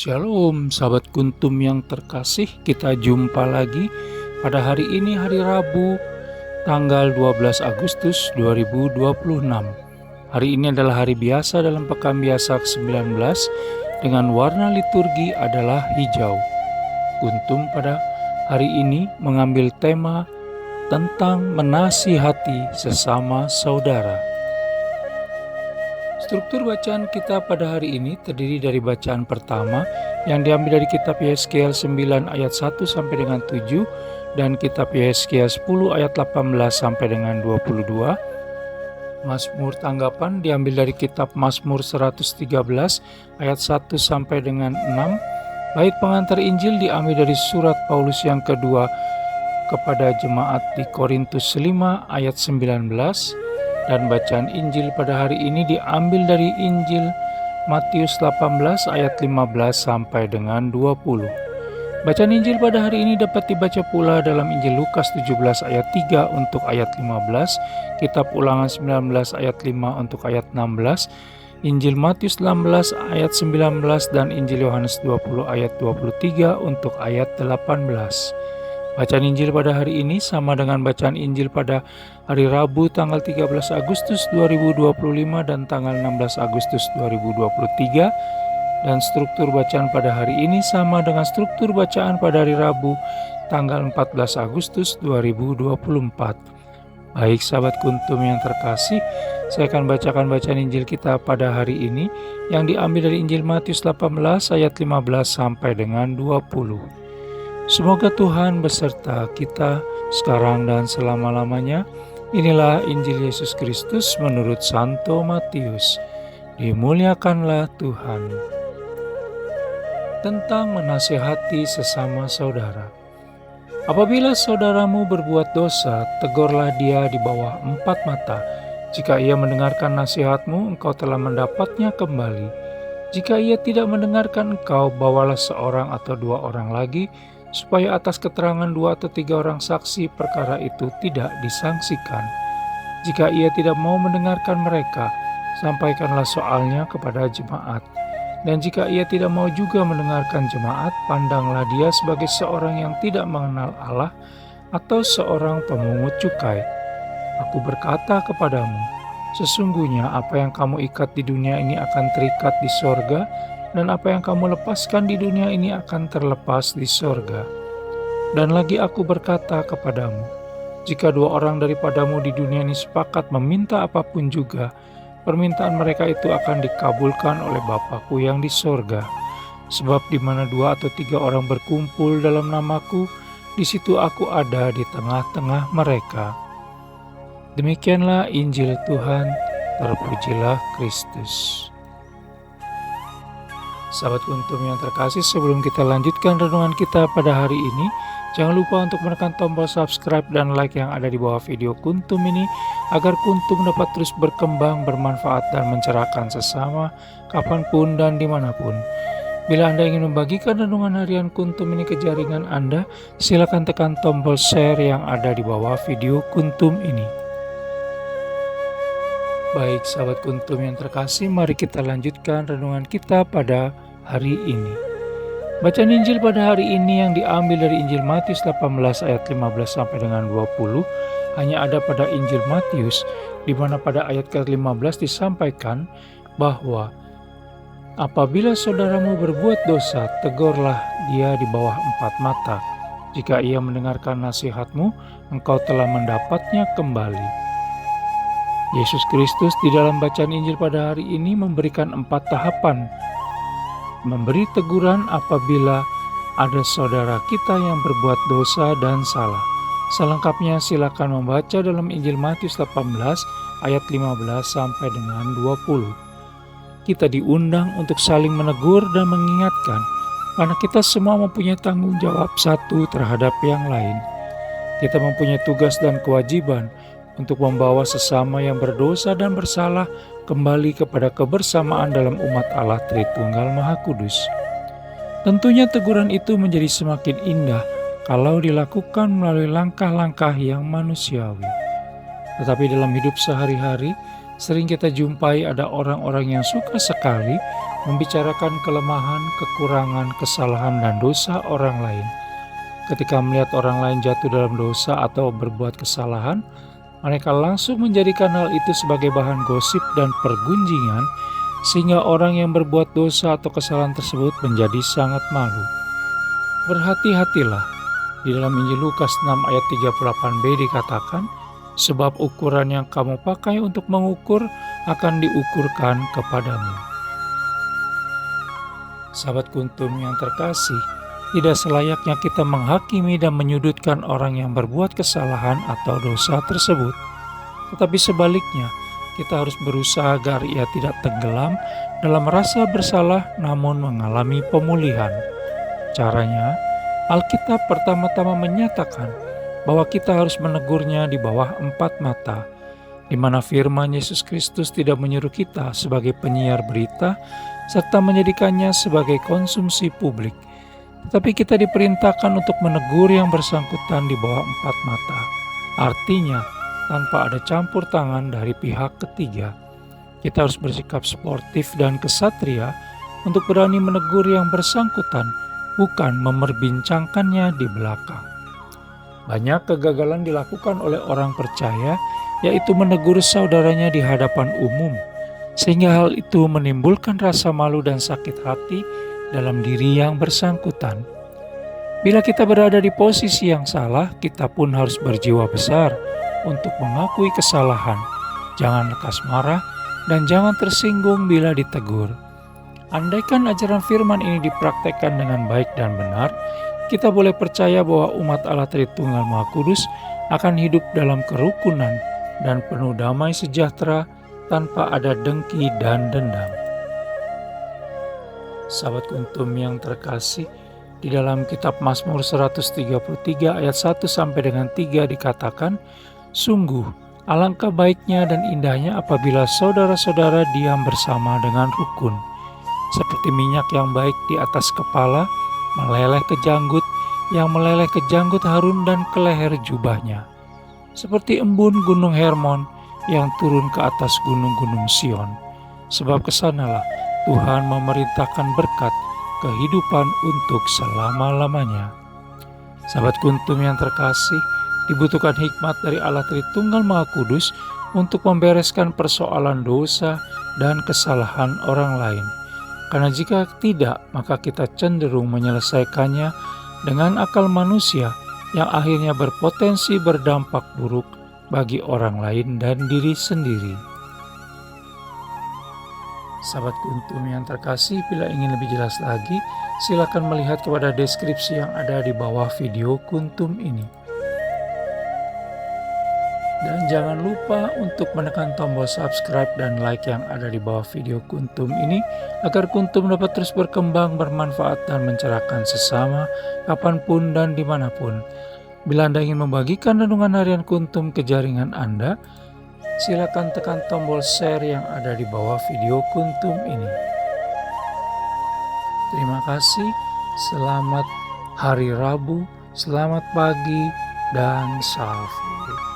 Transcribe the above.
Shalom sahabat Kuntum yang terkasih, kita jumpa lagi pada hari ini, hari Rabu tanggal 12 Agustus 2026. Hari ini adalah hari biasa dalam pekan biasa ke-19 dengan warna liturgi adalah hijau. Kuntum pada hari ini mengambil tema tentang menasihati sesama saudara. Struktur bacaan kita pada hari ini terdiri dari bacaan pertama yang diambil dari kitab Yehezkiel 9 ayat 1 sampai dengan 7 dan kitab Yehezkiel 10 ayat 18 sampai dengan 22. Mazmur tanggapan diambil dari kitab Mazmur 113 ayat 1 sampai dengan 6. Bait pengantar Injil diambil dari surat Paulus yang kedua kepada jemaat di Korintus 5 ayat 19. Dan bacaan Injil pada hari ini diambil dari Injil Matius 18 ayat 15 sampai dengan 20. Bacaan Injil pada hari ini dapat dibaca pula dalam Injil Lukas 17 ayat 3 untuk ayat 15, Kitab Ulangan 19 ayat 5 untuk ayat 16, Injil Matius 16 ayat 19 dan Injil Yohanes 20 ayat 23 untuk ayat 18. Bacaan Injil pada hari ini sama dengan bacaan Injil pada hari Rabu tanggal 13 Agustus 2025 dan tanggal 16 Agustus 2023. Dan struktur bacaan pada hari ini sama dengan struktur bacaan pada hari Rabu tanggal 14 Agustus 2024. Baik sahabat Kuntum yang terkasih, saya akan bacakan bacaan Injil kita pada hari ini yang diambil dari Injil Matius 18 ayat 15 sampai dengan 20. Semoga Tuhan beserta kita sekarang dan selama-lamanya. Inilah Injil Yesus Kristus menurut Santo Matius. Dimuliakanlah Tuhan. Tentang menasihati sesama saudara. Apabila saudaramu berbuat dosa, tegurlah dia di bawah 4 mata. Jika ia mendengarkan nasihatmu, engkau telah mendapatnya kembali. Jika ia tidak mendengarkan engkau, bawalah seorang atau 2 orang lagi, supaya atas keterangan 2 atau 3 orang saksi perkara itu tidak disangsikan. Jika ia tidak mau mendengarkan mereka, sampaikanlah soalnya kepada jemaat. Dan jika ia tidak mau juga mendengarkan jemaat, pandanglah dia sebagai seorang yang tidak mengenal Allah atau seorang pemungut cukai. Aku berkata kepadamu, sesungguhnya apa yang kamu ikat di dunia ini akan terikat di sorga, dan apa yang kamu lepaskan di dunia ini akan terlepas di sorga. Dan lagi aku berkata kepadamu, jika 2 orang daripadamu di dunia ini sepakat meminta apapun juga, permintaan mereka itu akan dikabulkan oleh Bapa-Ku yang di sorga. Sebab di mana 2 atau 3 orang berkumpul dalam namaku, di situ aku ada di tengah-tengah mereka. Demikianlah Injil Tuhan, terpujilah Kristus. Sahabat Kuntum yang terkasih, sebelum kita lanjutkan renungan kita pada hari ini, jangan lupa untuk menekan tombol subscribe dan like yang ada di bawah video Kuntum ini, agar Kuntum dapat terus berkembang, bermanfaat, dan mencerahkan sesama, kapanpun dan dimanapun. Bila Anda ingin membagikan renungan harian Kuntum ini ke jaringan Anda, silakan tekan tombol share yang ada di bawah video Kuntum ini. Baik sahabat Kuntum yang terkasih, mari kita lanjutkan renungan kita pada hari ini. Bacaan Injil pada hari ini yang diambil dari Injil Matius 18 ayat 15 sampai dengan 20 hanya ada pada Injil Matius, di mana pada ayat ke-15 disampaikan bahwa apabila saudaramu berbuat dosa, tegurlah dia di bawah 4 mata. Jika ia mendengarkan nasihatmu, engkau telah mendapatnya kembali. Yesus Kristus di dalam bacaan Injil pada hari ini memberikan 4 tahapan. Memberi teguran apabila ada saudara kita yang berbuat dosa dan salah. Selengkapnya silakan membaca dalam Injil Matius 18 ayat 15 sampai dengan 20. Kita diundang untuk saling menegur dan mengingatkan, karena kita semua mempunyai tanggung jawab satu terhadap yang lain. Kita mempunyai tugas dan kewajiban untuk membawa sesama yang berdosa dan bersalah kembali kepada kebersamaan dalam umat Allah Tritunggal Maha Kudus. Tentunya teguran itu menjadi semakin indah kalau dilakukan melalui langkah-langkah yang manusiawi. Tetapi dalam hidup sehari-hari, sering kita jumpai ada orang-orang yang suka sekali membicarakan kelemahan, kekurangan, kesalahan, dan dosa orang lain. Ketika melihat orang lain jatuh dalam dosa atau berbuat kesalahan, mereka langsung menjadikan hal itu sebagai bahan gosip dan pergunjingan, sehingga orang yang berbuat dosa atau kesalahan tersebut menjadi sangat malu. Berhati-hatilah. Di dalam Injil Lukas 6 ayat 38b dikatakan, sebab ukuran yang kamu pakai untuk mengukur akan diukurkan kepadamu. Sahabat Kuntum yang terkasih, tidak selayaknya kita menghakimi dan menyudutkan orang yang berbuat kesalahan atau dosa tersebut. Tetapi sebaliknya, kita harus berusaha agar ia tidak tenggelam dalam rasa bersalah namun mengalami pemulihan. Caranya, Alkitab pertama-tama menyatakan bahwa kita harus menegurnya di bawah 4 mata, di mana firman Yesus Kristus tidak menyuruh kita sebagai penyiar berita serta menjadikannya sebagai konsumsi publik. Tetapi kita diperintahkan untuk menegur yang bersangkutan di bawah 4 mata. Artinya, tanpa ada campur tangan dari pihak ketiga. Kita harus bersikap sportif dan kesatria untuk berani menegur yang bersangkutan, bukan memperbincangkannya di belakang. Banyak kegagalan dilakukan oleh orang percaya, yaitu menegur saudaranya di hadapan umum, sehingga hal itu menimbulkan rasa malu dan sakit hati dalam diri yang bersangkutan. Bila kita berada di posisi yang salah, kita pun harus berjiwa besar untuk mengakui kesalahan. Jangan lekas marah dan jangan tersinggung bila ditegur. Andaikan ajaran firman ini dipraktekkan dengan baik dan benar, kita boleh percaya bahwa umat Allah Tritunggal Maha Kudus akan hidup dalam kerukunan dan penuh damai sejahtera tanpa ada dengki dan dendam. Sahabat Kuntum yang terkasih, di dalam kitab Mazmur 133 ayat 1 sampai dengan 3 dikatakan, sungguh alangkah baiknya dan indahnya apabila saudara-saudara diam bersama dengan rukun. Seperti minyak yang baik di atas kepala, meleleh ke janggut, yang meleleh ke janggut Harun dan ke leher jubahnya. Seperti embun gunung Hermon yang turun ke atas gunung-gunung Sion. Sebab kesanalah Tuhan memerintahkan berkat kehidupan untuk selama-lamanya. Sahabat Kuntum yang terkasih, dibutuhkan hikmat dari Allah Tritunggal Maha Kudus untuk membereskan persoalan dosa dan kesalahan orang lain. Karena jika tidak, maka kita cenderung menyelesaikannya dengan akal manusia yang akhirnya berpotensi berdampak buruk bagi orang lain dan diri sendiri. Sahabat Kuntum yang terkasih, bila ingin lebih jelas lagi, silakan melihat kepada deskripsi yang ada di bawah video Kuntum ini. Dan jangan lupa untuk menekan tombol subscribe dan like yang ada di bawah video Kuntum ini, agar Kuntum dapat terus berkembang, bermanfaat, dan mencerahkan sesama, kapanpun dan dimanapun. Bila Anda ingin membagikan renungan harian Kuntum ke jaringan Anda, silakan tekan tombol share yang ada di bawah video Kuntum ini. Terima kasih, selamat hari Rabu, selamat pagi, dan salam.